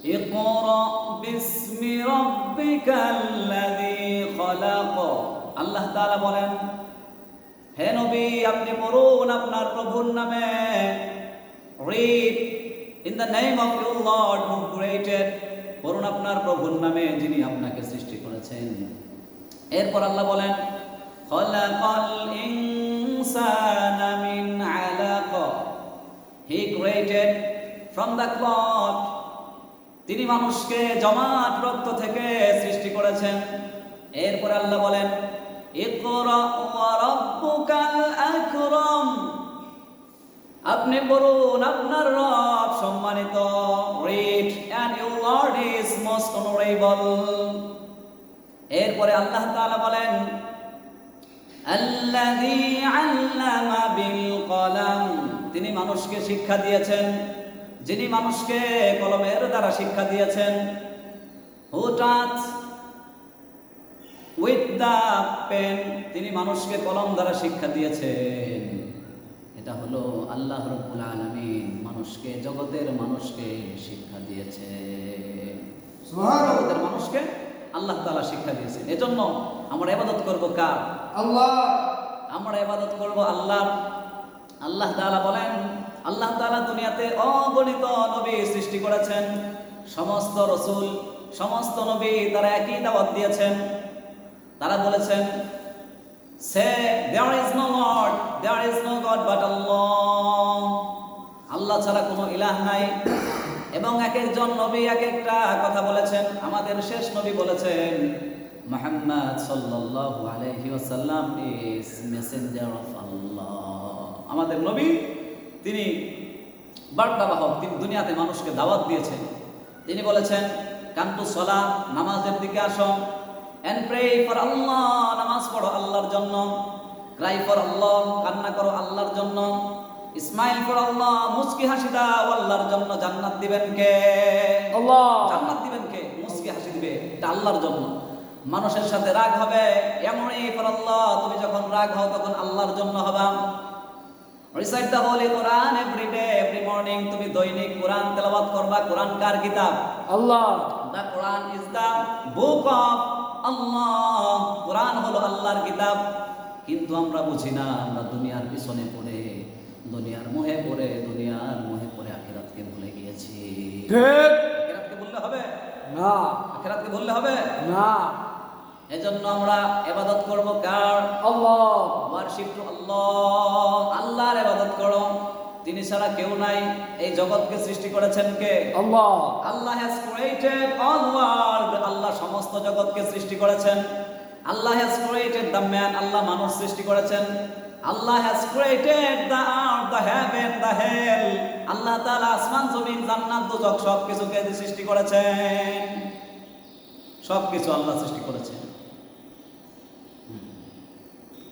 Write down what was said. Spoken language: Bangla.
ইকরা বিসমি রাব্বিকাল্লাযী খলাক। আল্লাহ তাআলা বলেন, হে নবী আপনি পড়ুন আপনার প্রভুর নামে। Read in the name of your Lord who created. পড়ুন আপনার প্রভুর নামে যিনি আপনাকে সৃষ্টি করেছেন। এরপর আল্লাহ বলেন, খলাকাল ইনসানা মিন আলাক। He created from the clot. তিনি মানুষকে জমাট রক্ত থেকে সৃষ্টি করেছেন। এরপর আল্লাহ বলেন, ইকরা ওয়া রাব্বুকাল আকরাম। আপনি পড়ুন আপনার রব সম্মানিত। Read and your lord is most honourable. এরপরে আল্লাহ তাআলা বলেন, আল্লাযী আল্লামা বিল কলম। তিনি মানুষকে শিক্ষা দিয়েছেন, যিনি মানুষকে কলমের দ্বারা শিক্ষা দিয়েছেন। হু টাচ উইথ দ্য পেন। তিনি মানুষকে কলম দ্বারা শিক্ষা দিয়েছেন। এটা হলো আল্লাহ রাব্বুল আলামিন মানুষকে, জগতের মানুষকে শিক্ষা দিয়েছেন। সুবহানাল্লাহ। জগতের মানুষকে আল্লাহ তাআলা শিক্ষা দিয়েছেন। এজন্য আমরা ইবাদত করব কার? আল্লাহ। আমরা ইবাদত করব আল্লাহ। আল্লাহ তাআলা বলেন, আল্লাহ তাআলা দুনিয়াতে অগণিত নবী সৃষ্টি করেছেন। সমস্ত রাসূল, সমস্ত নবী তারা একই দাওয়াত দিয়েছেন। তারা বলেছেন, সে there is no Lord, there is no God but Allah। আল্লাহ ছাড়া কোনো ইলাহ নাই। এবং এক একজন নবী এক একটা কথা বলেছেন। আমাদের শেষ নবী বলেছেন, মুহাম্মদ সাল্লাল্লাহু আলাইহি ওয়াসাল্লাম ইজ মেসেঞ্জার অফ আল্লাহ। আমাদের নবী তিনি বার্তাবাহক, তিনি দুনিয়াতে মানুষকে দাওয়াত দিয়েছেন। তিনি বলেছেন, কাম টু সালাহ, নামাজের দিকে আসো। and pray for Allah, নামাজ পড়ো আল্লাহর জন্য। cry for Allah, কান্না করো আল্লাহর জন্য। smile for Allah, মুস্কি হাসি দাও আল্লাহর জন্য। জান্নাত দিবেন কে? আল্লাহ। জান্নাত দিবেন কে? মুস্কি হাসি দিবে, এটা আল্লাহর জন্য। মানুষের সাথে রাগ হবে, এমনই for Allah, তুমি যখন রাগ হও তখন আল্লাহর জন্য হবা। recite the holy Quran every day, every morning, তুমি দৈনিক কোরআন তেলাওয়াত করবা। কোরআন কার কিতাব? আল্লাহ। the Quran is the book of আল্লাহ। কোরআন হলো আল্লাহর কিতাব। কিন্তু আমরা বুঝি না, আমরা দুনিয়ার পিছনে পড়ে, দুনিয়ার মোহে পড়ে, আখিরাতকে ভুলে গিয়েছি। ঠিক। আখিরাতকে ভুললে হবে না। আখিরাতকে ভুললে হবে না। এজন্য আমরা ইবাদত করব কার? আল্লাহ। ওয়ারশিপ টু আল্লাহ। আল্লাহর ইবাদত করো, তিনি ছাড়া কেউ নাই। এই জগৎকে সৃষ্টি করেছেন কে? আল্লাহ। Allah has created all world. আল্লাহ সমস্ত জগৎকে সৃষ্টি করেছেন। Allah has created the man. আল্লাহ মানুষ সৃষ্টি করেছেন। Allah has created the earth, the heaven, the hell. আল্লাহ তাআলা আসমান জমিন জান্নাত দোজখ সবকিছুকে সৃষ্টি করেছেন। সবকিছু আল্লাহ সৃষ্টি করেছেন।